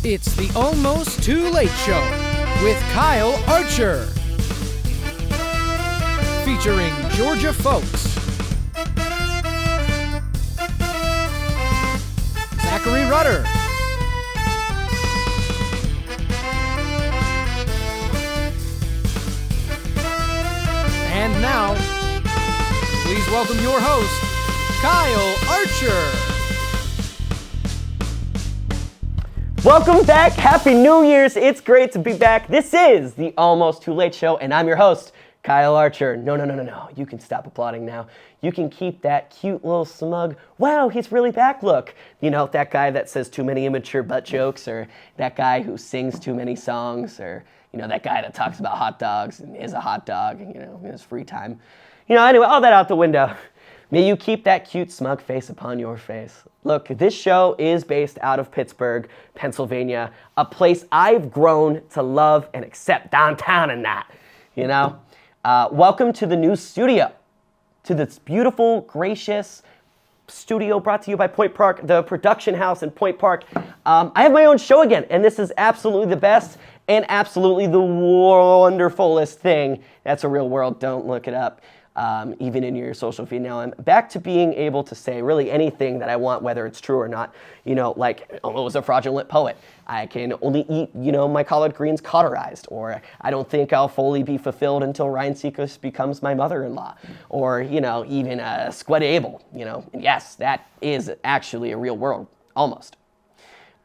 It's the Almost Too Late Show with Kyle Archer. Featuring Georgia Fowkes, Zachary Rutter, and now, please welcome your host, Kyle Archer. Welcome back. Happy New Year's. It's great to be back. This is the Almost Too Late Show, and I'm your host, Kyle Archer. No. You can stop applauding now. You can keep that cute little smug, wow, he's really back look. You know, that guy that says too many immature butt jokes, or that guy who sings too many songs, or, you know, that guy that talks about hot dogs and is a hot dog, you know, in his free time. You know, anyway, all that out the window. May you keep that cute smug face upon your face. Look, this show is based out of Pittsburgh, Pennsylvania, a place I've grown to love and accept downtown and that, you know? Welcome to the new studio, to this beautiful, gracious studio brought to you by Point Park, the production house in Point Park. I have my own show again, and this is absolutely the best and absolutely the wonderfulest thing. That's a real world, don't look it up. Even in your social feed. Now I'm back to being able to say really anything that I want, whether it's true or not. You know, like, oh, I was a fraudulent poet. I can only eat, you know, my collard greens cauterized. Or I don't think I'll fully be fulfilled until Ryan Seacrest becomes my mother-in-law. Or, you know, even Squid Abel, you know. And yes, that is actually a real world, almost.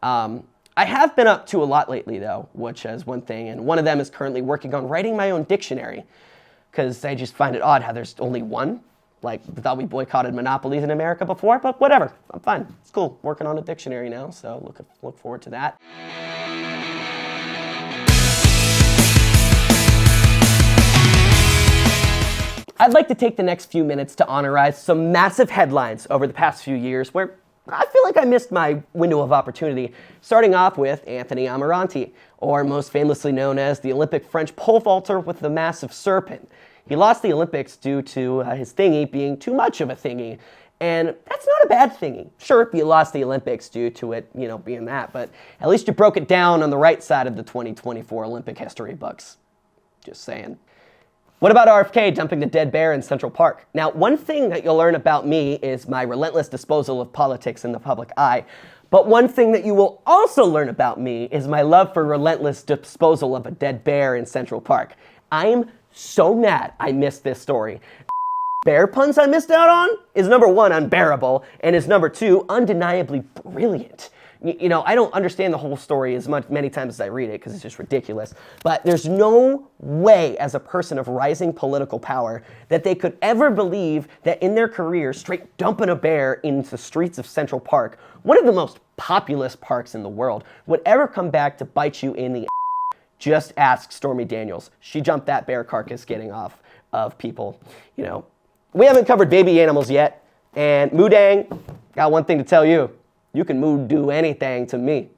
I have been up to a lot lately, though, which is one thing. And one of them is currently working on writing my own dictionary, because I just find it odd how there's only one. Like, I thought we boycotted monopolies in America before, but whatever. I'm fine. It's cool. Working on a dictionary now, so look forward to that. I'd like to take the next few minutes to honorize some massive headlines over the past few years where I feel like I missed my window of opportunity, starting off with Anthony Amirante, or most famously known as the Olympic French pole vaulter with the massive serpent. He lost the Olympics due to his thingy being too much of a thingy, and that's not a bad thingy. Sure, you lost the Olympics due to it, you know, being that, but at least you broke it down on the right side of the 2024 Olympic history books. Just saying. What about RFK dumping the dead bear in Central Park? Now, one thing that you'll learn about me is my relentless disposal of politics in the public eye. But one thing that you will also learn about me is my love for relentless disposal of a dead bear in Central Park. I'm so mad I missed this story. Bear puns I missed out on is number one, unbearable, and is number two, undeniably brilliant. You know, I don't understand the whole story many times as I read it because it's just ridiculous. But there's no way as a person of rising political power that they could ever believe that in their career, straight dumping a bear into the streets of Central Park, one of the most populous parks in the world, would ever come back to bite you in the ass. Just ask Stormy Daniels. She jumped that bear carcass getting off of people. You know, we haven't covered baby animals yet. And Moodang, got one thing to tell you. You can do anything to me.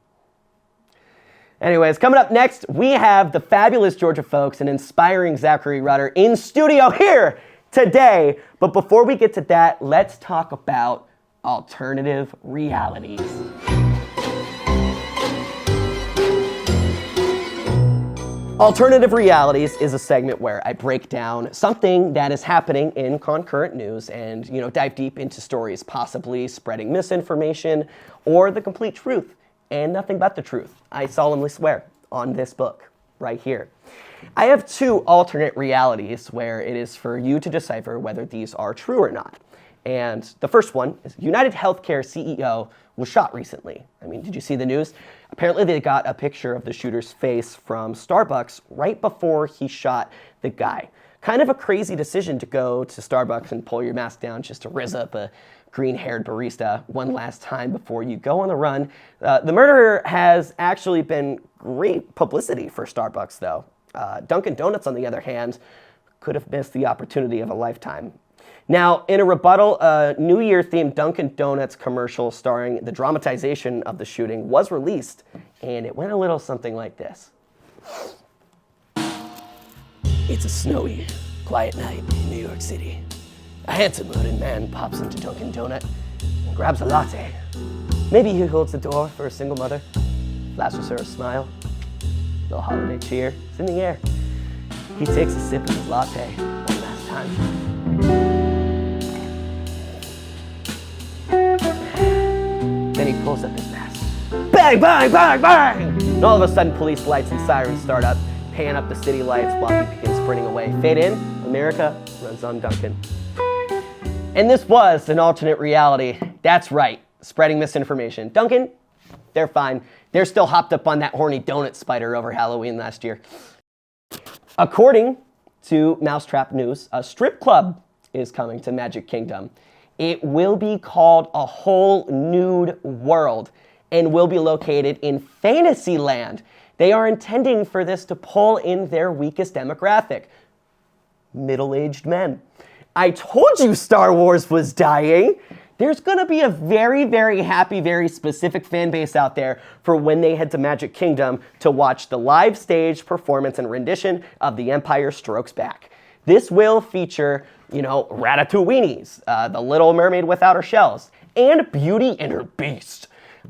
Anyways, coming up next, we have the fabulous Georgia Fowkes and inspiring Zachary Rutter in studio here today. But before we get to that, let's talk about alternative realities. Alternative Realities is a segment where I break down something that is happening in concurrent news and, you know, dive deep into stories possibly spreading misinformation or the complete truth and nothing but the truth. I solemnly swear on this book right here. I have two alternate realities where it is for you to decipher whether these are true or not. And the first one is United Healthcare CEO was shot recently. I mean, did you see the news? Apparently they got a picture of the shooter's face from Starbucks right before he shot the guy. Kind of a crazy decision to go to Starbucks and pull your mask down just to rizz up a green-haired barista one last time before you go on the run. The murderer has actually been great publicity for Starbucks, though. Dunkin' Donuts, on the other hand, could have missed the opportunity of a lifetime. Now, in a rebuttal, a New Year-themed Dunkin' Donuts commercial starring the dramatization of the shooting was released, and it went a little something like this. It's a snowy, quiet night in New York City. A handsome-looking man pops into Dunkin' Donut and grabs a latte. Maybe he holds the door for a single mother. flashes her a smile. Little holiday cheer is in the air. He takes a sip of his latte one last time. Then he pulls up his mask. Bang, bang, bang, bang! And all of a sudden, police lights and sirens start up, pan up the city lights while he begins sprinting away. Fade in, America runs on Duncan. And this was an alternate reality. That's right, spreading misinformation. Duncan, they're fine. They're still hopped up on that horny donut spider over Halloween last year. According to Mousetrap News, a strip club is coming to Magic Kingdom. It will be called A Whole Nude World and will be located in Fantasyland. They are intending for this to pull in their weakest demographic, middle-aged men. I told you Star Wars was dying. There's going to be a very, very happy, very specific fan base out there for when they head to Magic Kingdom to watch the live stage performance and rendition of The Empire Strikes Back. This will feature, Ratatouille's, The Little Mermaid Without Her Shells, and Beauty and her Beast.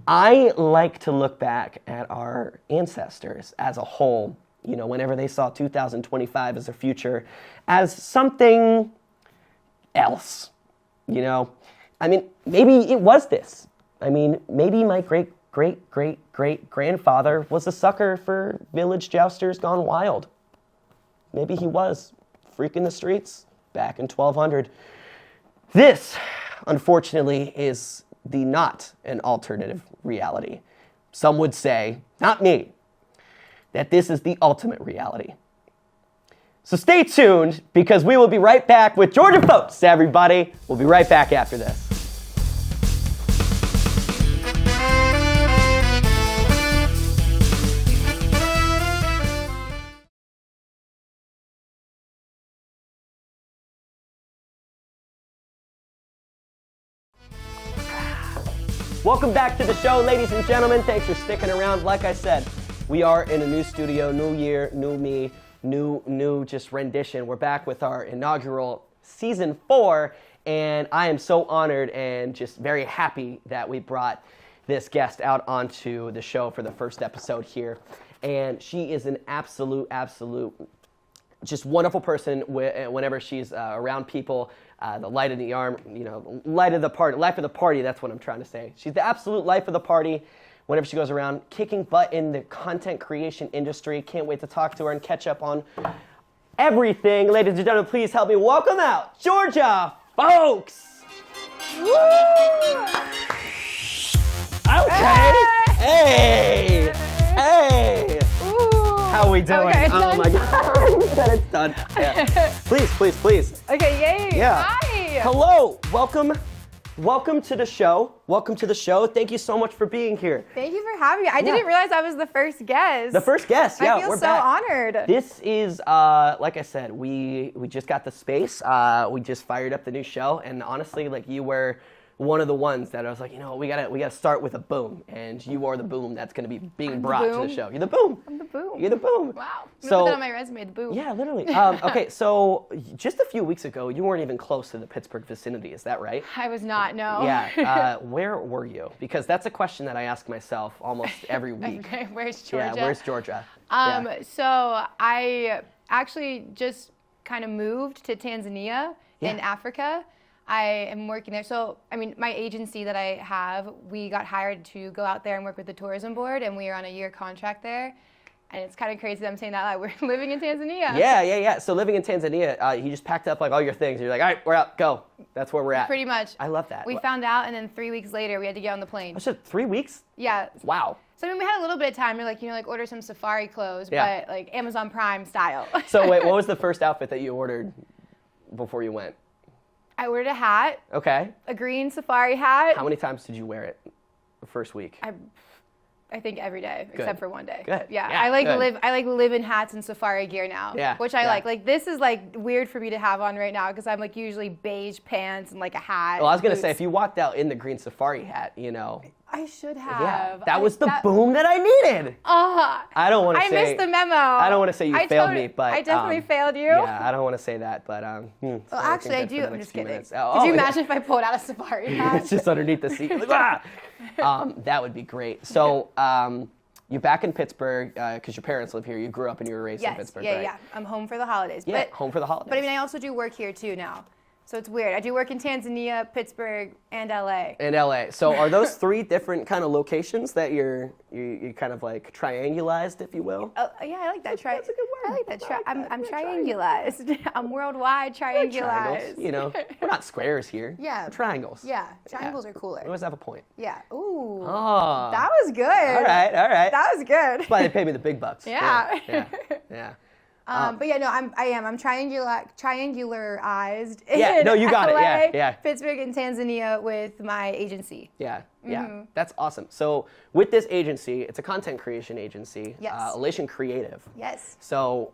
I like to look back at our ancestors as a whole, whenever they saw 2025 as a future, as something else, maybe it was this. Maybe my great-great-great-great-grandfather was a sucker for village jousters gone wild. Maybe he was freaking the streets back in 1200. This, unfortunately, is not an alternative reality. Some would say, not me, that this is the ultimate reality. So stay tuned, because we will be right back with Georgia Fowkes, everybody. We'll be right back after this. Welcome back to the show, ladies and gentlemen. Thanks for sticking around. Like I said, we are in a new studio, new year, new me, new just rendition. We're back with our inaugural season 4, and I am so honored and just very happy that we brought this guest out onto the show for the first episode here. And she is an absolute, just wonderful person whenever she's around people. The light of the arm, life of the party, that's what I'm trying to say. She's the absolute life of the party whenever she goes around, kicking butt in the content creation industry. Can't wait to talk to her and catch up on everything. Ladies and gentlemen, please help me welcome out Georgia Fowkes. Woo! Okay. Hey. Ooh. How are we doing? Okay, oh my God. That it's done. Yeah. Please. Okay, yay. Yeah. Hi. Hello. Welcome to the show. Thank you so much for being here. Thank you for having me. I didn't realize I was the first guest. The first guest, yeah. I feel we're so back. honored. This is, like I said, we just got the space. We just fired up the new show, and honestly, you were one of the ones that I was like, we gotta start with a boom, and you are the boom that's gonna be being brought to the show. You're the boom. I'm the boom. You're the boom. Wow. I'm So gonna put that on my resume, the boom. Yeah, literally. Okay, so just a few weeks ago, you weren't even close to the Pittsburgh vicinity. Is that right? I was not. No. Yeah. Where were you? Because that's a question that I ask myself almost every week. Okay, where's Georgia? Yeah, where's Georgia? So I actually just kind of moved to Tanzania in Africa. I am working there. So, my agency that I have, we got hired to go out there and work with the tourism board, and we are on a year contract there. And it's kind of crazy that I'm saying that we're living in Tanzania. Yeah. So living in Tanzania, you just packed up all your things. You're like, all right, we're out, go. That's where we're at. Pretty much. I love that. We found out, and then 3 weeks later, we had to get on the plane. I said 3 weeks? Yeah. Wow. So we had a little bit of time to order some safari clothes, but Amazon Prime style. So wait, what was the first outfit that you ordered before you went? I ordered a hat. Okay. A green safari hat. How many times did you wear it the first week? I think every day, except for one day. Good. Yeah, I like live in hats and safari gear now. Yeah. Which I like. Like this is weird for me to have on right now because I'm usually beige pants and a hat. Well, I was gonna say if you walked out in the green safari hat, I should have. Yeah, that was the boom that I needed. I don't want to say. I missed the memo. I don't want to say you failed me, but I definitely failed you. Yeah, I don't want to say that, but well, actually, I do. I'm just kidding. Oh, could you imagine if I pulled out a safari hat? It's just underneath the seat. That would be great. So, you're back in Pittsburgh because your parents live here. You grew up and you were raised in Pittsburgh, right? Yeah. I'm home for the holidays. Yeah, but, home for the holidays. But I mean, I also do work here too now. So it's weird. I do work in Tanzania, Pittsburgh, and LA. And LA. So are those 3 different kind of locations that you kind of like triangulized, if you will? Yeah, I like that. That's a good word. I like that. I'm triangulized. I'm worldwide triangulized. You know, we're not squares here. Yeah. We're triangles. Yeah, triangles are cooler. We always have a point. Yeah. Ooh. Oh. That was good. All right. That was good. That's why they pay me the big bucks. Yeah. Yeah. But yeah, no, I'm triangularized. Yeah, no, you got LA, it. Yeah. Pittsburgh and Tanzania with my agency. Yeah. That's awesome. So with this agency, it's a content creation agency. Yes. Elation Creative. Yes. So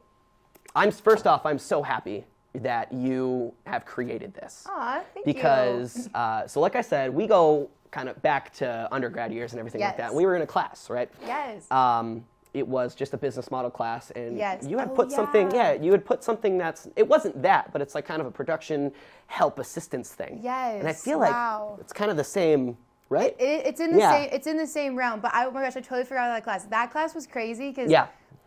I'm so happy that you have created this. Aw, thank because, so like I said, we go kind of back to undergrad years and everything like that. We were in a class, right? Yes. It was just a business model class, and you had you had put something it wasn't that, but it's like kind of a production help assistance thing. Yes. And I feel like it's kind of the same, right? It's in the same realm, but oh my gosh, I totally forgot about that class. That class was crazy because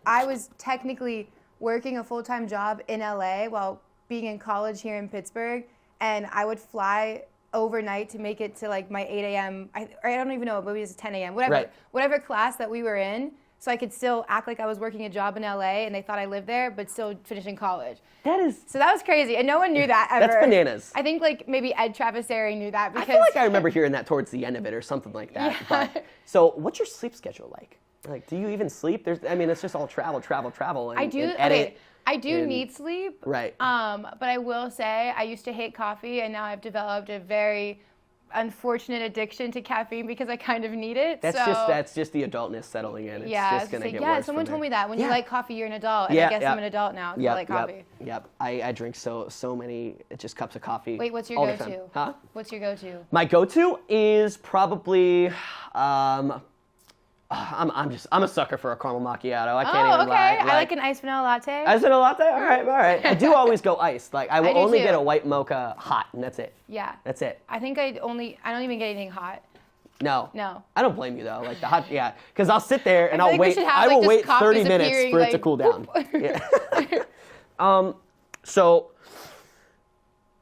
I was technically working a full-time job in LA while being in college here in Pittsburgh, and I would fly overnight to make it to like my 8 a.m. I don't even know, maybe it was 10 a.m. Whatever class that we were in. So I could still act like I was working a job in LA and they thought I lived there, but still finishing college. So that was crazy, and no one knew that ever. That's bananas. I think like maybe Ed Traviseri knew that because I feel like I remember hearing that towards the end of it or something like that. Yeah. But, so what's your sleep schedule like? Like, do you even sleep? It's just all travel. And, I do. And edit. I do need sleep. Right. But I will say I used to hate coffee, and now I've developed a very unfortunate addiction to caffeine because I kind of need it. That's just the adultness settling in. It's just gonna get worse. Someone told me that when you like coffee, you're an adult, and I guess I'm an adult now because I like coffee. Yep. I drink so many just cups of coffee. Wait, what's your go-to? Huh? What's your go-to? My go-to is probably I'm a sucker for a caramel macchiato. I can't even lie. I like an iced vanilla latte. Iced vanilla latte? All right. I do always go iced. Like I will only get a white mocha hot, and that's it. Yeah. That's it. I think I don't even get anything hot. No. No. I don't blame you though. Like the hot, because I'll sit there and I'll wait. I will wait 30 minutes for it to cool down. Yeah. So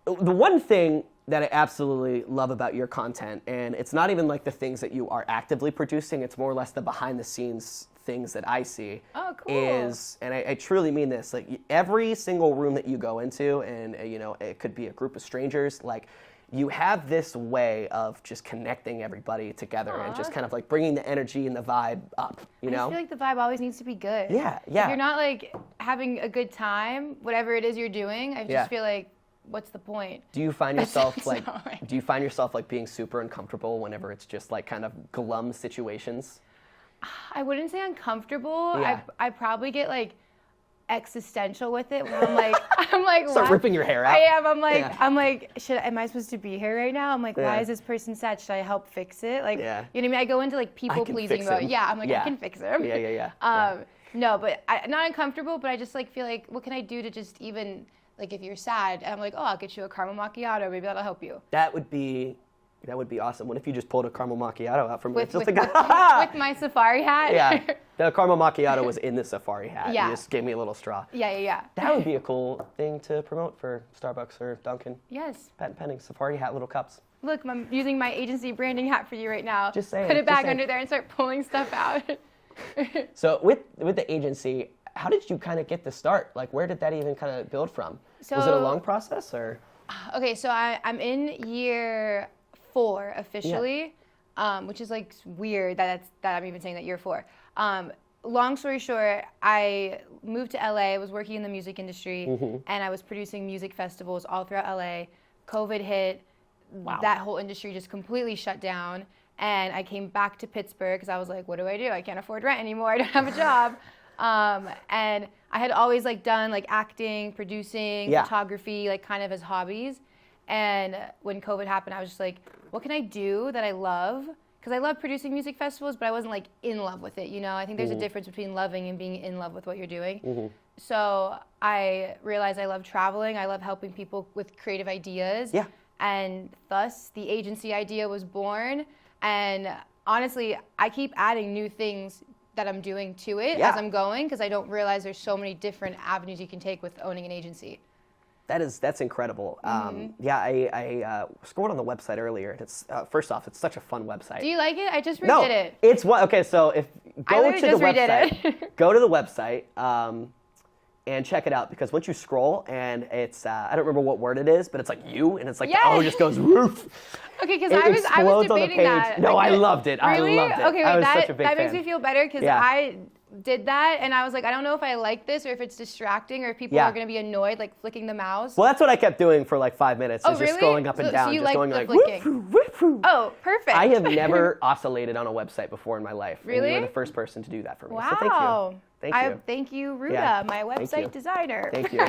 the one thing that I absolutely love about your content, and it's not even like the things that you are actively producing, it's more or less the behind the scenes things that I see. Oh, cool. And I truly mean this, like every single room that you go into, and it could be a group of strangers, like you have this way of just connecting everybody together and just kind of like bringing the energy and the vibe up, I just feel like the vibe always needs to be good. Yeah. If you're not like having a good time, whatever it is you're doing, I just feel like, what's the point? Do you find yourself being super uncomfortable whenever it's just like kind of glum situations? I wouldn't say uncomfortable. Yeah. I probably get like existential with it. Where I'm like, start ripping your hair out. I am. I'm like, am I supposed to be here right now? I'm like, why is this person sad? Should I help fix it? Like, you know what I mean? I go into like people pleasing mode. Yeah, I'm like, I can fix him. Yeah. No, but not uncomfortable. But I just like feel like, what can I do to just even like if you're sad? I'm like, I'll get you a caramel macchiato. Maybe that'll help you. That would be awesome. What if you just pulled a caramel macchiato out from with my safari hat? Yeah, the caramel macchiato was in the safari hat. Yeah. You just gave me a little straw. Yeah. That would be a cool thing to promote for Starbucks or Dunkin'. Yes. Patent pending, safari hat, little cups. Look, I'm using my agency branding hat for you right now. Just saying. Put it back under there and start pulling stuff out. So with the agency, how did you kind of get the start? Like, where did that even kind of build from? Was it a long process or? Okay, so I'm in year 4 officially, which is like weird that I'm even saying that year 4. Long story short, I moved to LA, was working in the music industry, and I was producing music festivals all throughout LA. COVID hit, that whole industry just completely shut down, and I came back to Pittsburgh because I was like, what do? I can't afford rent anymore. I don't have a job. And I had always like done like acting, producing, photography, like kind of as hobbies. And when COVID happened, I was just like, what can I do that I love? Because I love producing music festivals, but I wasn't like in love with it. You know, I think there's a difference between loving and being in love with what you're doing. So I realized I love traveling. I love helping people with creative ideas. Yeah. And thus the agency idea was born. And honestly, I keep adding new things that I'm doing to it as I'm going, because I don't realize there's so many different avenues you can take with owning an agency. That's incredible. I scrolled on the website earlier, and it's first off, it's such a fun website. Do you like it? I just redid it. It's one. Okay, so if go to the website, go to the website and check it out, because once you scroll and it's I don't remember what word it is, but it's like you, and it's like the O just goes roof. Okay, because I was debating that. No, I loved it. Really? I loved it. Okay, I was wait, such a big that fan. makes me feel better, because I did that, and I was like, I don't know if I like this or if it's distracting or if people are going to be annoyed, like flicking the mouse. Well, that's what I kept doing for like 5 minutes. Oh, is really? Just scrolling up and down, so you just like going the like flicking. woof. Oh, perfect. I have never oscillated on a website before in my life. Really? And you were the first person to do that for me. Wow. So thank you. Thank you, Ruta, my website designer. Thank you.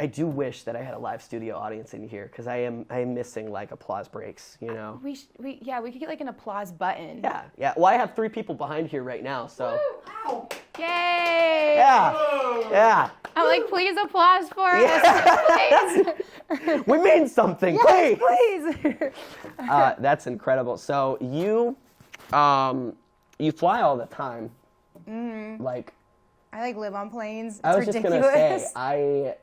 I do wish that I had a live studio audience in here, because I am missing like applause breaks, you know. We could get like an applause button. Yeah. Well, I have 3 people behind here right now, so. Woo! Yay! Yeah. I'm like, please applause for us. Please. We mean something, yes, please. Please. That's incredible. So you fly all the time. Mm-hmm. Like. I live on planes. It's I was ridiculous. just gonna say,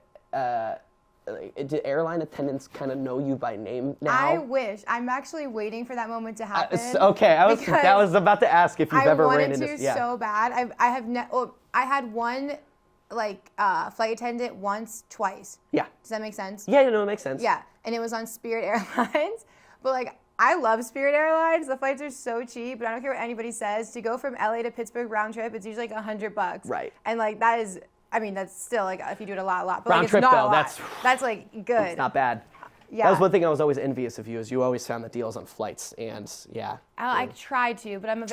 do airline attendants kind of know you by name now? I wish. I'm actually waiting for that moment to happen. Okay, I was about to ask if you've ever ran into. I wanted to so bad. I had one flight attendant once, twice. Yeah. Does that make sense? Yeah, it makes sense. Yeah, and it was on Spirit Airlines, but I love Spirit Airlines. The flights are so cheap, but I don't care what anybody says. To go from LA to Pittsburgh round trip, it's usually like $100. Right. And that is, that's still if you do it a lot. But round it's trip not though, a lot. That's good. It's not bad. Yeah. That was one thing I was always envious of you, is you always found the deals on flights, and I try to, but I'm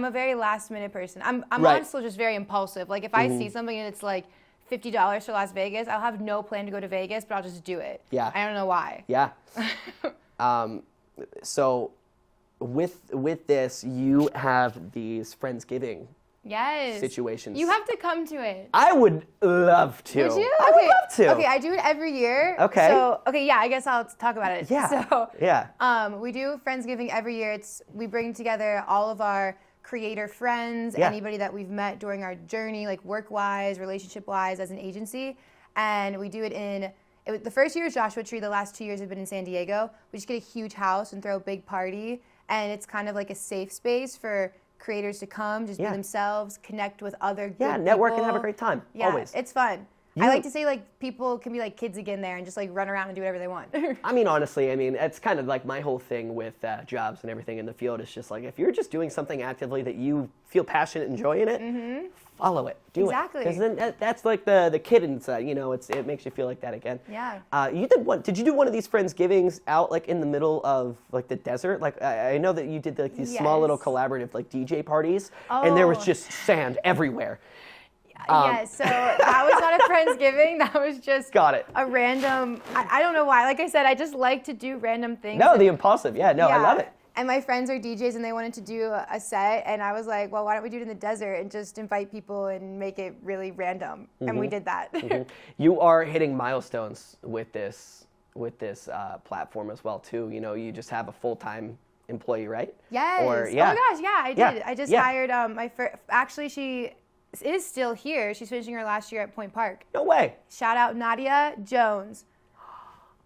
a very last minute person. I'm also just very impulsive. Like if I see something and it's like $50 for Las Vegas, I'll have no plan to go to Vegas, but I'll just do it. Yeah. I don't know why. Yeah. So with this, you have these Friendsgiving situations. You have to come to it. I would love to. Would you? I would love to. Okay, I do it every year. Okay. So, I guess I'll talk about it. Yeah. So, we do Friendsgiving every year. We bring together all of our creator friends, anybody that we've met during our journey, like work-wise, relationship-wise, as an agency, and we do it the first year is Joshua Tree. The last 2 years have been in San Diego. We just get a huge house and throw a big party, and it's kind of like a safe space for creators to come, just be themselves, connect with other good network people. and have a great time. Yeah, always. It's fun. I like to say people can be like kids again there and just run around and do whatever they want. Honestly, it's kind of like my whole thing with jobs and everything in the field. It's just if you're just doing something actively that you feel passionate, enjoying it, follow it, do exactly. it. Because then that's like the kid inside, it makes you feel like that again. Yeah. Did you do one of these Friendsgivings out in the middle of the desert? I know that you did these small little collaborative DJ parties, and there was just sand everywhere. So that was not a Friendsgiving. That was just a random, I don't know why. Like I said, I just like to do random things. No, the impulsive. I love it. And my friends are DJs and they wanted to do a set, and I was like, well, why don't we do it in the desert and just invite people and make it really random? And we did that. You are hitting milestones with this platform as well too. You just have a full-time employee, right? Yes. Oh gosh, I did. Yeah. I just hired my first. Actually, she is still here. She's finishing her last year at Point Park. No way. Shout out Nadia Jones.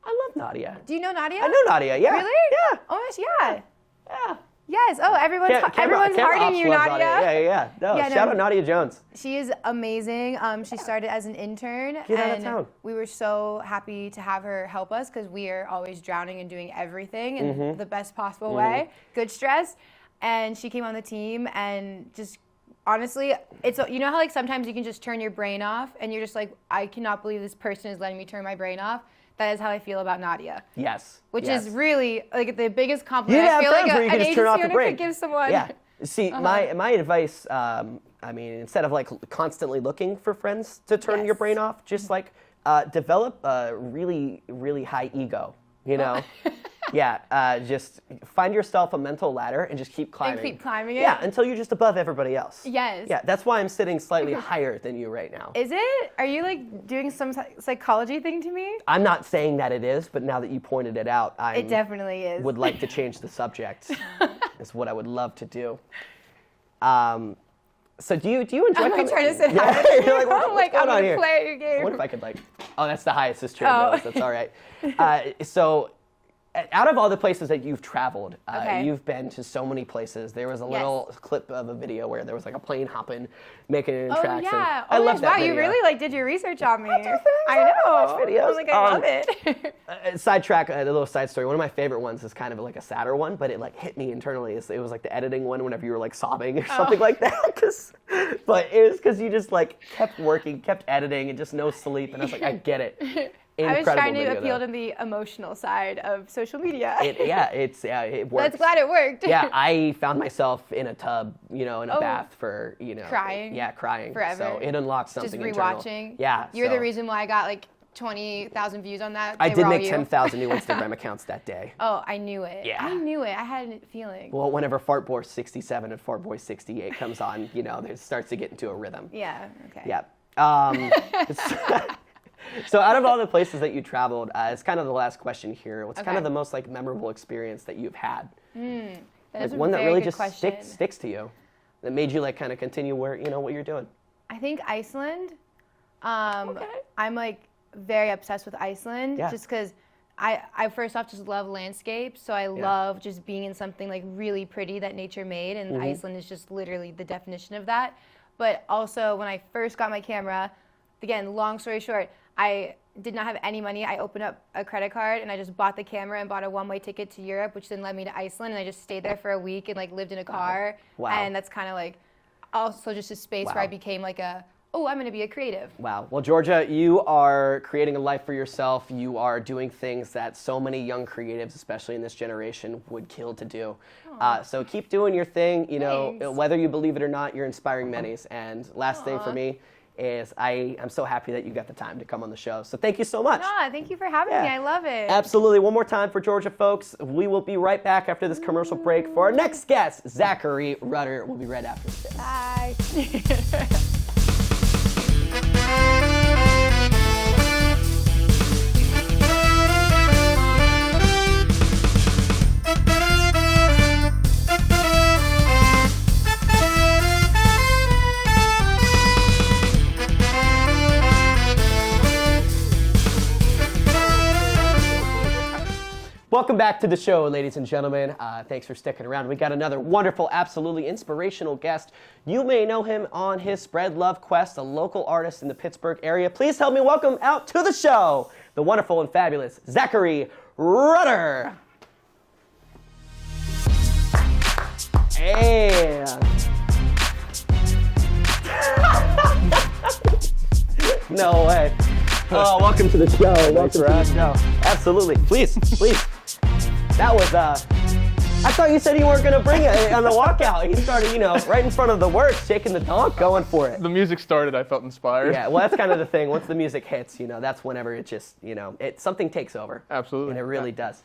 I love Nadia. Do you know Nadia? I know Nadia. Yeah. Really? Yeah. Oh my gosh, yeah. Yeah. Yes. Oh, everyone's hearting you, Nadia. Yeah. No, shout out Nadia Jones. She is amazing. She started as an intern, and we were so happy to have her help us because we are always drowning and doing everything in the best possible way. Good stress. And she came on the team, and just honestly, it's how sometimes you can just turn your brain off, and you're just like, I cannot believe this person is letting me turn my brain off. That is how I feel about Nadia. Yes. Which is really the biggest compliment. I feel like an agency owner could give someone. Yeah. See, my advice, instead of constantly looking for friends to turn your brain off, just develop a really, really high ego. Just find yourself a mental ladder and just keep climbing. And keep climbing it? Yeah, until you're just above everybody else. Yes. Yeah, that's why I'm sitting slightly higher than you right now. Is it? Are you doing some psychology thing to me? I'm not saying that it is, but now that you pointed it out, it definitely is. Would like to change the subject. Is what I would love to do. So do you enjoy? I'm coming? trying to sit Yeah. high. You're like, I'm like, I'm going on gonna here? play your game. What if I could Oh, that's the highest this chair Oh. goes. That's all right. So, out of all the places that you've traveled, Okay. you've been to so many places. There was a little clip of a video where there was like a plane hopping, making an Oh tracks. yeah! I love that wow! video. You really like did your research on me. I know. watch videos. I was like, I love it. Sidetrack, a little side story. One of my favorite ones is kind of like a sadder one, but it like hit me internally. It was like the editing one whenever you were like sobbing or something like that. But it was because you just like kept working, kept editing, and just no sleep. And I was like, I get it. I was trying to video, appeal though. to the emotional side of social media. It works. That's glad it worked. Yeah, I found myself in a tub, in a bath for, Crying? Yeah, crying. Forever. So it unlocked something Just internal. rewatching. Yeah. You're so the reason why I got like 20,000 views on that. I They did were all make you. 10,000 new Instagram accounts that day. Oh, I knew it. Yeah. I knew it. I had a feeling. Well, whenever Fart Boy 67 and Fart Boy 68 comes on, it starts to get into a rhythm. Yeah. Okay. Yeah. So out of all the places that you traveled, it's kind of the last question here. What's kind of the most memorable experience that you've had? That is a one that very really good just question. sticks to you, that made you kind of continue what you're doing. I think Iceland. I'm like very obsessed with Iceland just because I first off just love landscapes. So I love just being in something like really pretty that nature made, and Iceland is just literally the definition of that. But also when I first got my camera, again, long story short, I did not have any money. I opened up a credit card and I just bought the camera and bought a one-way ticket to Europe, which then led me to Iceland. And I just stayed there for a week and lived in a car. Wow. And that's kind of also just a space where I became I'm going to be a creative. Wow. Well, Georgia, you are creating a life for yourself. You are doing things that so many young creatives, especially in this generation, would kill to do. So keep doing your thing. Thanks. Whether you believe it or not, you're inspiring many. And last thing for me is I'm so happy that you got the time to come on the show. So thank you so much. Thank you for having me. I love it. Absolutely. One more time for Georgia, folks. We will be right back after this commercial break for our next guest, Zachary Rutter. We'll be right after this. Bye. Welcome back to the show, ladies and gentlemen. Thanks for sticking around. We got another wonderful, absolutely inspirational guest. You may know him on his Spread Love quest, a local artist in the Pittsburgh area. Please help me welcome out to the show, the wonderful and fabulous Zachary Rutter. And... No way. Oh, welcome to the show. Welcome to the show. Absolutely. Please. That was, I thought you said you weren't going to bring it on the walkout. You started, right in front of the works, shaking the donk, going for it. The music started, I felt inspired. Yeah, well, that's kind of the thing. Once the music hits, that's whenever it just, something takes over. Absolutely. And it really does.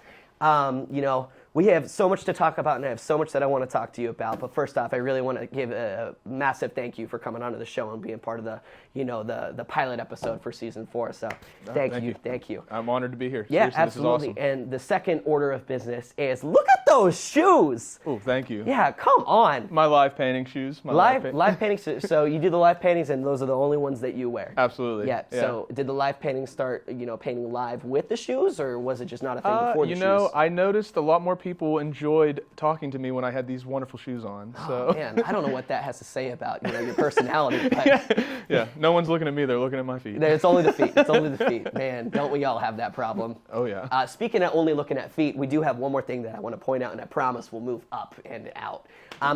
We have so much to talk about, and I have so much that I want to talk to you about. But first off, I really want to give a massive thank you for coming onto the show and being part of the, the pilot episode for season 4. So thank you. I'm honored to be here. Yeah, Seriously, absolutely. This is awesome. And the second order of business is look at those shoes. Oh, thank you. Yeah, come on. My live painting shoes. Live paintings. So you do the live paintings, and those are the only ones that you wear. Absolutely. Yeah. So did the live paintings start, painting live with the shoes, or was it just not a thing before the shoes? I noticed a lot more people enjoyed talking to me when I had these wonderful shoes on. So. Oh, man, I don't know what that has to say about your personality. But yeah. No one's looking at me; they're looking at my feet. It's only the feet. It's only the feet. Man, don't we all have that problem? Oh yeah. Speaking of only looking at feet, we do have one more thing that I want to point out, and I promise we'll move up and out.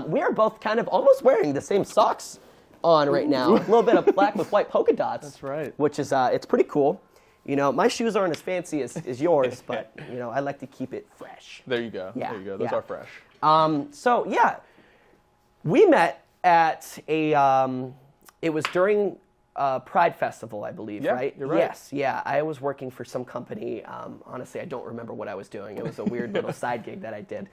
We are both kind of almost wearing the same socks on right now. A little bit of black with white polka dots. That's right. Which is it's pretty cool. My shoes aren't as fancy as yours, but I like to keep it fresh. There you go. Yeah, There you go. Those are fresh. So yeah, we met at it was during Pride Festival, I believe, Yeah, right? you're right. Yes, yeah. I was working for some company. Honestly, I don't remember what I was doing. It was a weird little side gig that I did.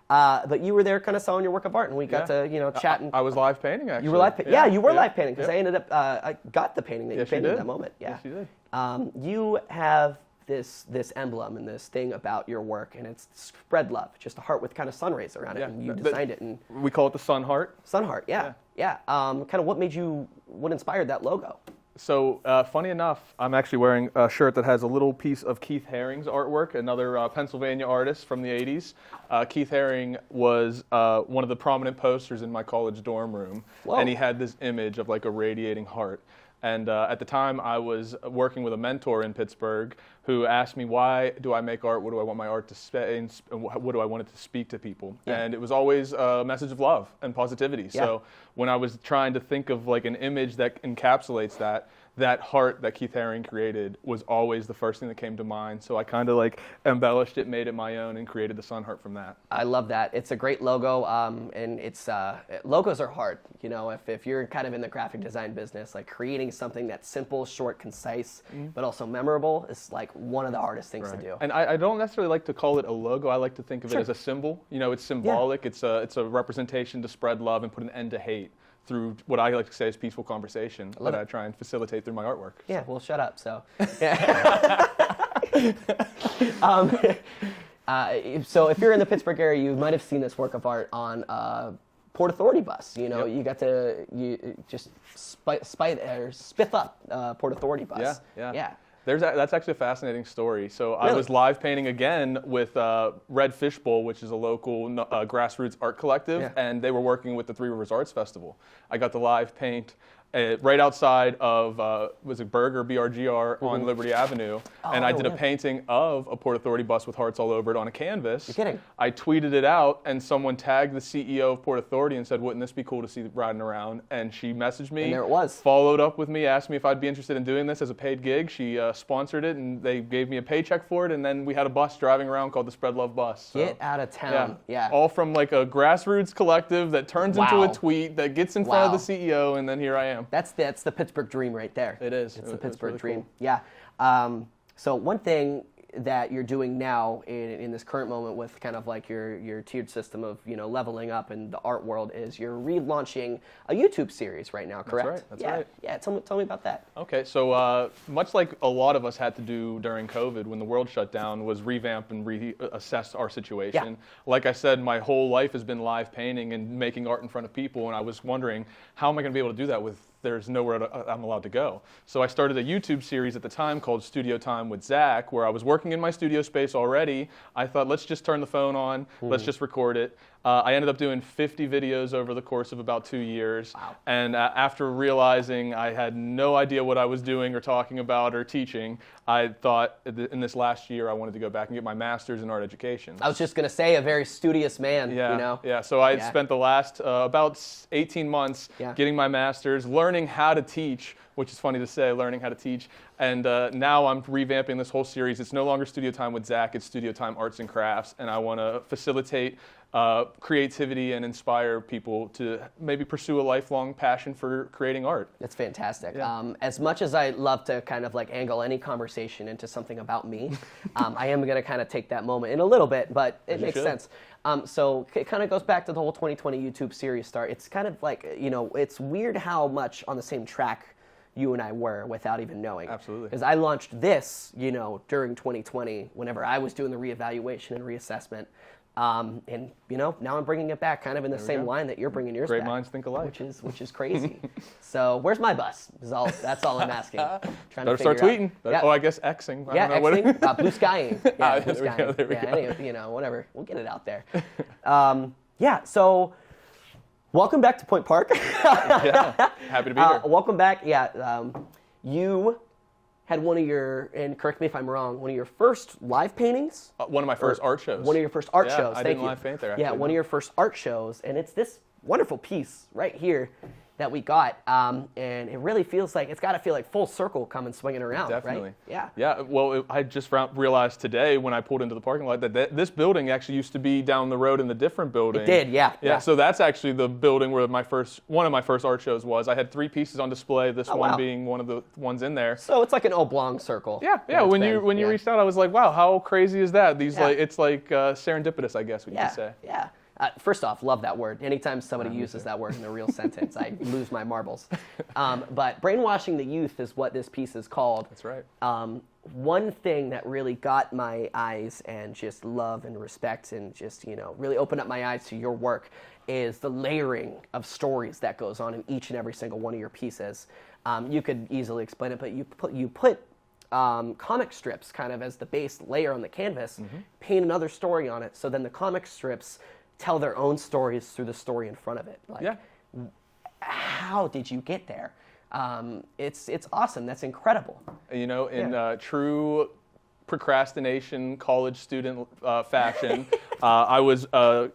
But you were there kind of selling your work of art, and we got to, chat. I was live painting, actually. You were live painting? Yeah, you were live painting, because I ended up, I got the painting that you Yes, you painted did. at that moment. Yeah. Yes, you did. You have this emblem and this thing about your work, and it's spread love, just a heart with kind of sun rays around it, and you designed it. And we call it the Sun Heart. Sun Heart, yeah. Kind of what inspired that logo? So funny enough, I'm actually wearing a shirt that has a little piece of Keith Haring's artwork, another Pennsylvania artist from the 80s. Keith Haring was one of the prominent posters in my college dorm room, and he had this image of like a radiating heart. And at the time, I was working with a mentor in Pittsburgh who asked me, why do I make art? What do I want my art to say? And what do I want it to speak to people? Yeah. And it was always a message of love and positivity. Yeah. So when I was trying to think of like an image that encapsulates that heart that Keith Haring created was always the first thing that came to mind. So I kind of like embellished it, made it my own, and created the Sun Heart from that. I love that. It's a great logo, and it's logos are hard. You know, if you're kind of in the graphic design business, like creating something that's simple, short, concise, but also memorable is like one of the hardest things to do. And I don't necessarily like to call it a logo. I like to think of it as a symbol. You know, it's symbolic. Yeah. It's a representation to spread love and put an end to hate through what I like to say is peaceful conversation that I try and facilitate through my artwork. Yeah, well, shut up. So, so if you're in the Pittsburgh area, you might have seen this work of art on Port Authority bus. You know, you got to just spiff up Port Authority bus. Yeah. That's actually a fascinating story. So I was live painting again with Red Fishbowl, which is a local grassroots art collective, and they were working with the Three Rivers Arts Festival. I got to live paint right outside of, was it Burger, BRGR, on Liberty Avenue, and I did a painting of a Port Authority bus with hearts all over it on a canvas. You're kidding. I tweeted it out, and someone tagged the CEO of Port Authority and said, wouldn't this be cool to see riding around? And she messaged me. And there it was. Followed up with me, asked me if I'd be interested in doing this as a paid gig. She sponsored it, and they gave me a paycheck for it, and then we had a bus driving around called the Spread Love Bus. So, get out of town. Yeah. All from like a grassroots collective that turns into a tweet that gets in front of the CEO, and then here I am. That's the Pittsburgh dream right there. It is. It's the Pittsburgh really dream. Cool. Yeah. So one thing that you're doing now in this current moment with kind of like your tiered system of, you know, leveling up in the art world is you're relaunching a YouTube series right now, correct? That's right. Yeah, tell me about that. Okay, so much like a lot of us had to do during COVID when the world shut down was revamp and reassess our situation. Yeah. Like I said, my whole life has been live painting and making art in front of people, and I was wondering, how am I going to be able to do that with there's nowhere I'm allowed to go. So I started a YouTube series at the time called Studio Time with Zach, where I was working in my studio space already. I thought, let's just turn the phone on, let's just record it. I ended up doing 50 videos over the course of about 2 years. Wow. And after realizing I had no idea what I was doing or talking about or teaching, I thought in this last year I wanted to go back and get my master's in art education. I was just going to say, a very studious man, you know? Yeah, so I spent the last about 18 months getting my master's, learning how to teach, which is funny to say, learning how to teach. And now I'm revamping this whole series. It's no longer Studio Time with Zach, it's Studio Time Arts and Crafts, and I want to facilitate creativity and inspire people to maybe pursue a lifelong passion for creating art. That's fantastic. Yeah. As much as I love to kind of like angle any conversation into something about me, I am going to kind of take that moment in a little bit, but it makes sense. So it kind of goes back to the whole 2020 YouTube series start. It's kind of like, you know, it's weird how much on the same track you and I were without even knowing. Absolutely. Because I launched this, you know, during 2020, whenever I was doing the reevaluation and reassessment. And, you know, now I'm bringing it back kind of in the same line that you're bringing yours back. Great minds think alike. Which is crazy. So where's my bus? That's all I'm asking. Better start tweeting. Oh, I guess Xing. Xing. Blue skying. Yeah, blue skying. There we go. You know, whatever. We'll get it out there. So welcome back to Point Park. Happy to be here. Welcome back. You had one of your, and correct me if I'm wrong, one of your first live paintings? One of my first art shows. One of your first art shows, I didn't live paint there. Yeah, one of your first art shows, and it's this wonderful piece right here that we got, and it really feels like, it's got to feel like full circle coming swinging around, Definitely. Right? Yeah, well, I just realized today when I pulled into the parking lot that this building actually used to be down the road in the different building. It did, yeah. So that's actually the building where one of my first art shows was. I had 3 pieces on display, this one being one of the ones in there. So it's like an oblong circle. Yeah, when you reached out, I was like, wow, how crazy is that? It's like serendipitous, I guess, would you could say. Yeah. First off, love that word. Anytime somebody uses that word in a real sentence, I lose my marbles. But brainwashing the youth is what this piece is called. That's right. One thing that really got my eyes and just love and respect and just, really opened up my eyes to your work is the layering of stories that goes on in each and every single one of your pieces. You could easily explain it, but you put comic strips kind of as the base layer on the canvas, paint another story on it, so then the comic strips tell their own stories through the story in front of it. How did you get there? It's awesome. That's incredible. In true procrastination college student fashion, I was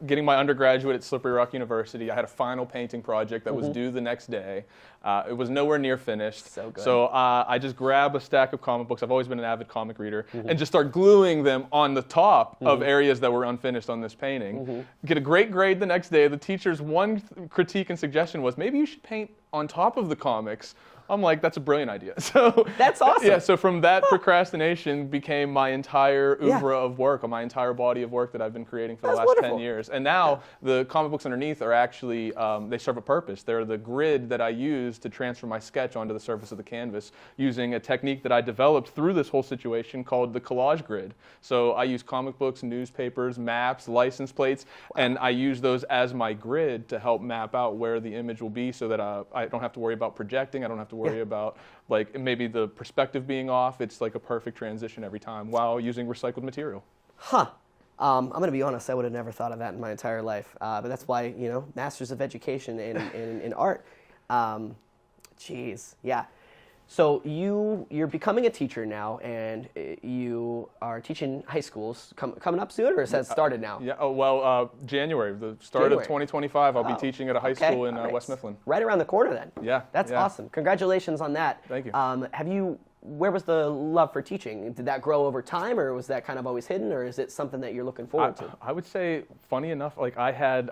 getting my undergraduate at Slippery Rock University. I had a final painting project that was due the next day. It was nowhere near finished. So good. So I just grab a stack of comic books. I've always been an avid comic reader, and just start gluing them on the top of areas that were unfinished on this painting. Get a great grade the next day. The teacher's one critique and suggestion was, maybe you should paint on top of the comics. I'm like, that's a brilliant idea. So that's awesome. Yeah, so from that procrastination became my entire oeuvre of work, my entire body of work that I've been creating for the last 10 years. And now the comic books underneath are actually, they serve a purpose. They're the grid that I use to transfer my sketch onto the surface of the canvas using a technique that I developed through this whole situation called the collage grid. So I use comic books, newspapers, maps, license plates, and I use those as my grid to help map out where the image will be so that I don't have to worry about projecting, I don't have to worry about maybe the perspective being off. It's like a perfect transition every time while using recycled material. I'm going to be honest, I would have never thought of that in my entire life. But that's why, Masters of Education in art. Yeah. So you're becoming a teacher now, and you are teaching high schools coming up soon, or has that started now? Yeah. January, the start of 2025, I'll be teaching at a high school in West Mifflin. Right around the corner, then. Yeah. That's awesome. Congratulations on that. Thank you. Where was the love for teaching? Did that grow over time, or was that kind of always hidden, or is it something that you're looking forward to? I would say, funny enough, I had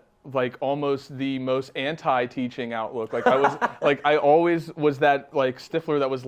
almost the most anti-teaching outlook. I was I always was that stiffler that was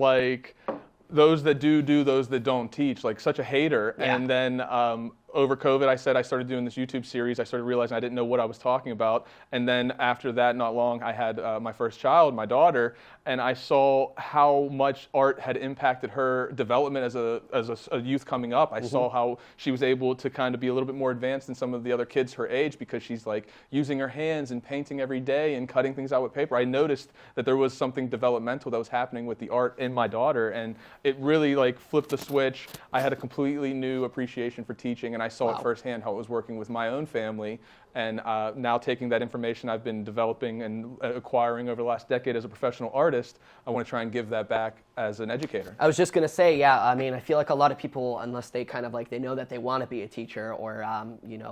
those that do, those that don't teach, such a hater. Yeah. And then over COVID, I started doing this YouTube series. I started realizing I didn't know what I was talking about. And then after that, not long, I had my first child, my daughter, and I saw how much art had impacted her development as a youth coming up. I saw how she was able to kind of be a little bit more advanced than some of the other kids her age because she's using her hands and painting every day and cutting things out with paper. I noticed that there was something developmental that was happening with the art in my daughter, and it really flipped the switch. I had a completely new appreciation for teaching, and I saw it firsthand how it was working with my own family. And now taking that information I've been developing and acquiring over the last decade as a professional artist, I want to try and give that back as an educator. I was just going to say, I feel like a lot of people, unless they kind of they know that they want to be a teacher or,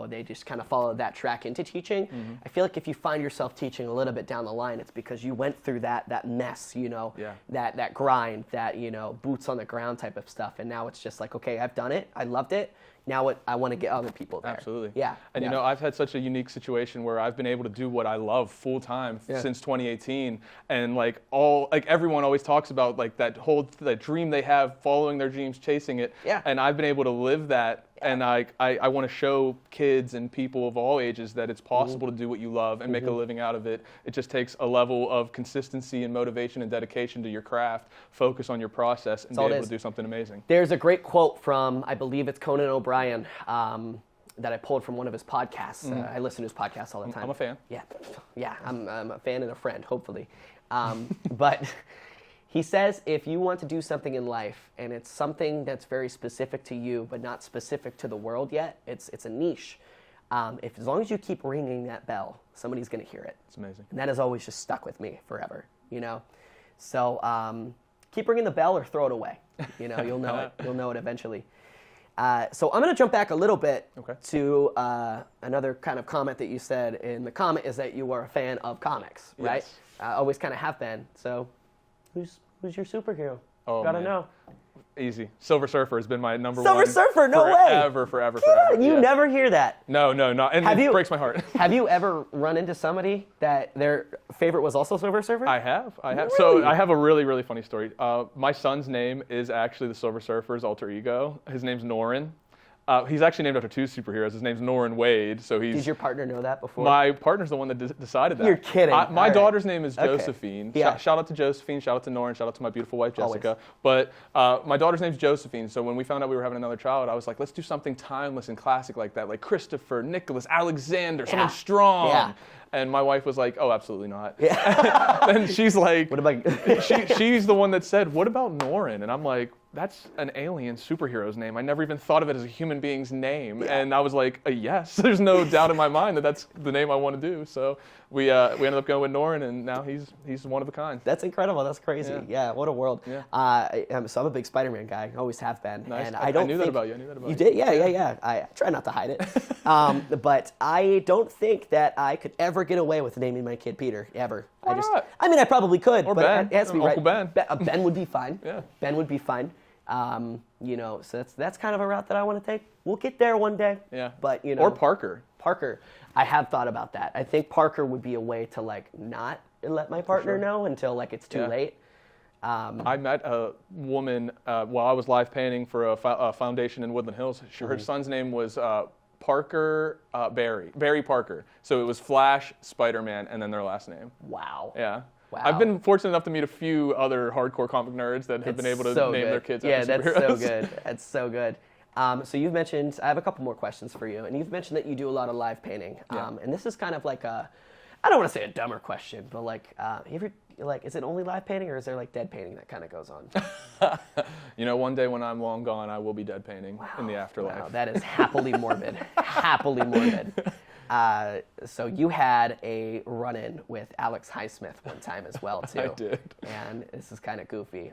they just kind of follow that track into teaching. I feel like if you find yourself teaching a little bit down the line, it's because you went through that mess, that grind, that, boots on the ground type of stuff. And now it's just okay, I've done it. I loved it. Now I want to get other people there. Absolutely. Yeah. And I've had such a unique situation where I've been able to do what I love full time since 2018, and everyone always talks about that dream they have, following their dreams, chasing it. Yeah. And I've been able to live that. And I want to show kids and people of all ages that it's possible to do what you love and make a living out of it. It just takes a level of consistency and motivation and dedication to your craft, focus on your process, and be able to do something amazing. There's a great quote from, I believe it's Conan O'Brien, that I pulled from one of his podcasts. I listen to his podcasts all the time. I'm a fan. Yeah, I'm a fan and a friend, hopefully. But he says, if you want to do something in life and it's something that's very specific to you but not specific to the world yet, it's a niche. As long as you keep ringing that bell, somebody's going to hear it. It's amazing. And that has always just stuck with me forever, So keep ringing the bell or throw it away. You'll know it. You'll know it eventually. So I'm going to jump back a little bit to another kind of comment that you said in the comment is that you are a fan of comics, right? Yes. Always kind of have been. So who's your superhero? Oh, Gotta man. know. Easy. Silver Surfer has been my number one. Silver Surfer, no way. Forever. You never hear that. No, not. And it breaks my heart. Have you ever run into somebody that their favorite was also Silver Surfer? I have. Really? So I have a really, really funny story. My son's name is actually the Silver Surfer's alter ego. His name's Norin. He's actually named after two superheroes. His name's Norrin Wade. So he's. Did your partner know that before? My partner's the one that decided that. You're kidding. My daughter's name is Okay. Josephine. Yeah. Shout out to Josephine. Shout out to Norrin. Shout out to my beautiful wife, Jessica. Always. But my daughter's name's Josephine. So when we found out we were having another child, I was like, let's do something timeless and classic like that, like Christopher, Nicholas, Alexander, someone strong. Yeah. And my wife was like, oh, absolutely not. Yeah. And she's like, What about she's the one that said, what about Norrin? And I'm like, that's an alien superhero's name. I never even thought of it as a human being's name. Yeah. And I was like, yes, there's no doubt in my mind that that's the name I want to do. So we ended up going with Norrin, and now he's one of a kind. That's incredible. That's crazy. Yeah, what a world. Yeah. So I'm a big Spider-Man guy. Always have been. Nice. And I knew that about you. You did? Yeah. I try not to hide it. But I don't think that I could ever get away with naming my kid Peter, ever. Why not? I mean, I probably could. Or but Ben. It has to be Uncle right. Ben. Ben would be fine. Yeah. Ben would be fine. So that's kind of a route that I want to take. We'll get there one day. Yeah. But, Or Parker. Parker. I have thought about that. I think Parker would be a way to, like, not let my partner know until, like, it's too late. I met a woman while I was live painting for a foundation in Woodland Hills. Her son's name was Parker Barry Parker. So it was Flash, Spider-Man, and then their last name. Wow. Yeah. Wow. I've been fortunate enough to meet a few other hardcore comic nerds that have been able to name their kids after superheroes. Yeah, that's so good. That's so good. So you've mentioned, I have a couple more questions for you, and you've mentioned that you do a lot of live painting. And this is kind of like I don't want to say a dumber question, but like, is it only live painting, or is there like dead painting that kind of goes on? One day when I'm long gone, I will be dead painting in the afterlife. Wow, that is happily morbid. Happily morbid. So you had a run-in with Alex Highsmith one time as well, too. I did. And this is kind of goofy.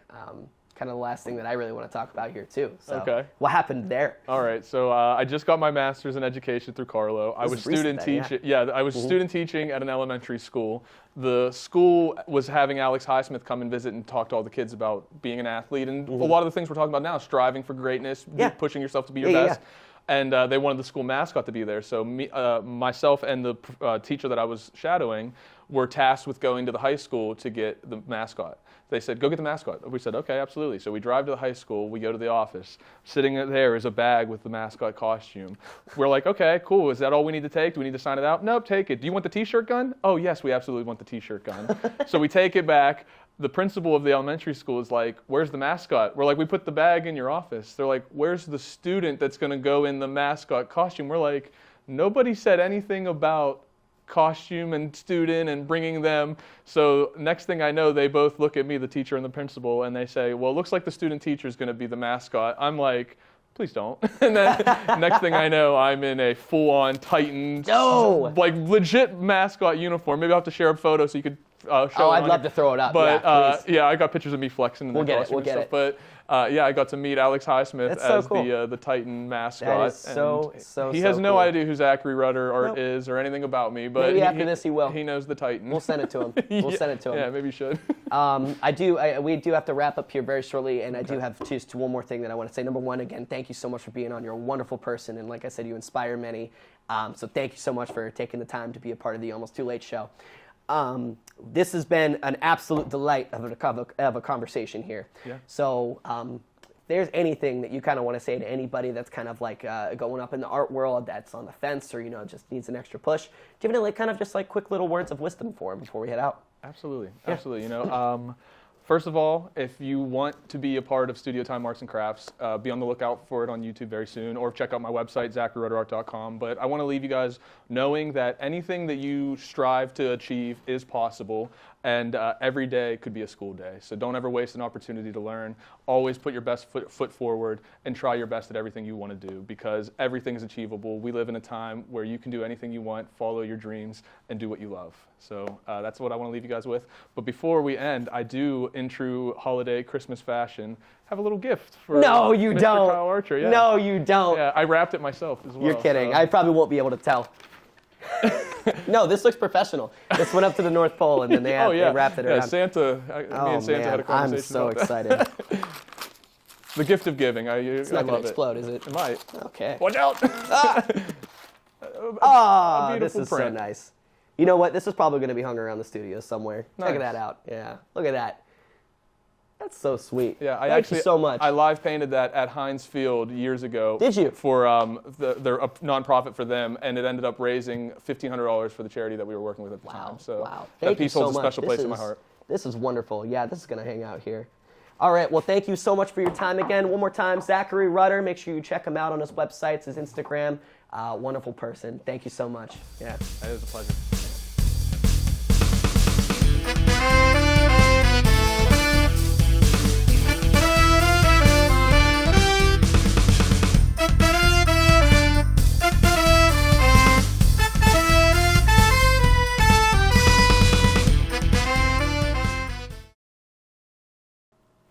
Kind of the last thing that I really want to talk about here, too. So Okay. What happened there? All right, so I just got my master's in education through Carlo. I was student teaching. I was student teaching at an elementary school. The school was having Alex Highsmith come and visit and talk to all the kids about being an athlete and a lot of the things we're talking about now, striving for greatness, pushing yourself to be your best. And they wanted the school mascot to be there. So myself and the teacher that I was shadowing were tasked with going to the high school to get the mascot. They said, go get the mascot. We said, okay, absolutely. So we drive to the high school. We go to the office. Sitting there is a bag with the mascot costume. We're like, okay, cool. Is that all we need to take? Do we need to sign it out? Nope, take it. Do you want the T-shirt gun? Oh, yes, we absolutely want the T-shirt gun. So we take it back. The principal of the elementary school is like, where's the mascot? We're like, we put the bag in your office. They're like, where's the student that's going to go in the mascot costume? We're like, nobody said anything about costume and student and bringing them. So next thing I know, they both look at me, the teacher and the principal, and they say, well, it looks like the student teacher is going to be the mascot. I'm like, please don't. And then next thing I know, I'm in a full-on Titan, like legit mascot uniform. Maybe I'll have to share a photo so you could show it. I'd love to throw it up. But I got pictures of me flexing in the costume and stuff. But I got to meet Alex Highsmith as the Titan mascot. That is so He has no cool. idea who Zachary Rutter is or anything about me. But maybe after this he will. He knows the Titan. We'll send it to him. We'll send it to him. Yeah, maybe you should. We do have to wrap up here very shortly, and I do have just one more thing that I want to say. Number one, again, thank you so much for being on. You're a wonderful person, and like I said, you inspire many. So thank you so much for taking the time to be a part of the Almost Too Late show. This has been an absolute delight of a conversation here. Yeah. So if there's anything that you kind of want to say to anybody that's kind of like going up in the art world that's on the fence or, just needs an extra push, give it like kind of just like quick little words of wisdom for him before we head out. Absolutely. First of all, if you want to be a part of Studio Time Arts and Crafts, be on the lookout for it on YouTube very soon, or check out my website, ZacharyRutterArt.com. But I want to leave you guys knowing that anything that you strive to achieve is possible, and every day could be a school day. So don't ever waste an opportunity to learn. Always put your best foot forward and try your best at everything you want to do, because everything is achievable. We live in a time where you can do anything you want, follow your dreams, and do what you love. So that's what I want to leave you guys with. But before we end, I do, in true holiday Christmas fashion, have a little gift for No, you Mr. don't. Kyle Archer. Yeah. No, you don't. Yeah, I wrapped it myself as well. You're kidding. So. I probably won't be able to tell. No, this looks professional. This went up to the North Pole, and then they wrapped it around. Santa. Me and Santa had a conversation. I'm so about excited. That. The gift of giving. It's not going to explode, is it? It might. Okay. Watch out! This is so nice. You know what? This is probably going to be hung around the studio somewhere. Nice. Check that out. Yeah. Look at that. That's so sweet. Yeah, Thank you so much. I live painted that at Heinz Field years ago. Did you? For their nonprofit for them, and it ended up raising $1,500 for the charity that we were working with at the time. So wow. That piece holds a special place in my heart. This is wonderful. Yeah, this is going to hang out here. All right, well, thank you so much for your time again. One more time, Zachary Rutter. Make sure you check him out on his websites, his Instagram. Wonderful person. Thank you so much. Yeah. It was a pleasure.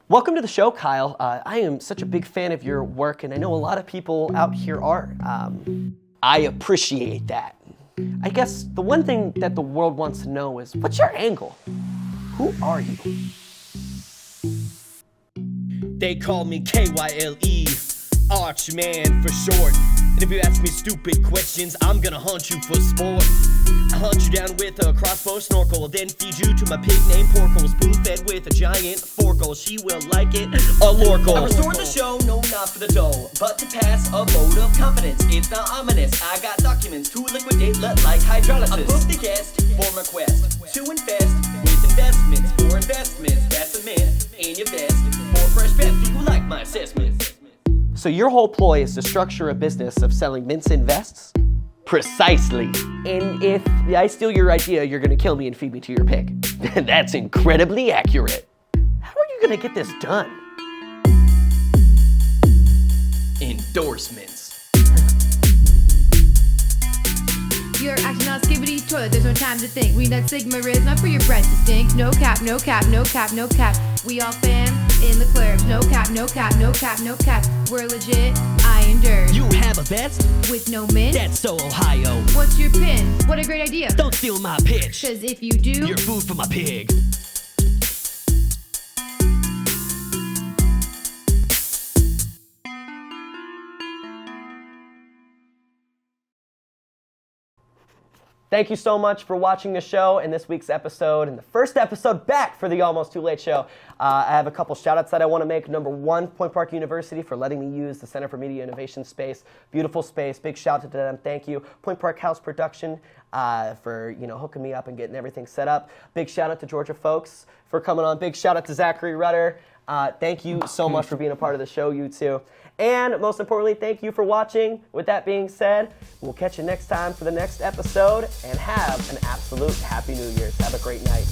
Welcome to the show, Kyle. I am such a big fan of your work, and I know a lot of people out here are. I appreciate that. I guess the one thing that the world wants to know is, what's your angle? Who are you? They call me KYLE, Archman for short. And if you ask me stupid questions, I'm gonna hunt you for sport. I hunt you down with a crossbow snorkel, then feed you to my pig named Porkle, spoon-fed with a giant forkle. She will like it, a lorkle. I restore the show, no, not for the dough, but to pass a vote of confidence. It's not ominous, I got documents to liquidate like hydrolysis. I booked the guest for my quest to invest with investments for investments. That's a mint in your vest for fresh bets. Do you like my assessments? So your whole ploy is to structure a business of selling mints and vests? Precisely. And if I steal your idea, you're gonna kill me and feed me to your pig. That's incredibly accurate. How are you gonna get this done? Endorsements. You're acting all skibbity toilet, there's no time to think. We that Sigma is not for your breath to stink. No cap, no cap, no cap, no cap. We all fam in the clubs. No cap, no cap, no cap, no cap. We're legit, I endure. You have a vest? With no mint? That's so Ohio. What's your pin? What a great idea. Don't steal my pitch. Cause if you do, You're food for my pig. Thank you so much for watching the show and this week's episode and the first episode back for the Almost Too Late show. I have a couple shout-outs that I want to make. Number one, Point Park University for letting me use the Center for Media Innovation space. Beautiful space. Big shout out to them. Thank you. Point Park House Production for hooking me up and getting everything set up. Big shout out to Georgia Fowkes for coming on. Big shout out to Zachary Rutter. Thank you so much for being a part of the show, you two. And most importantly, thank you for watching. With that being said, we'll catch you next time for the next episode, and have an absolute Happy New Year's. Have a great night.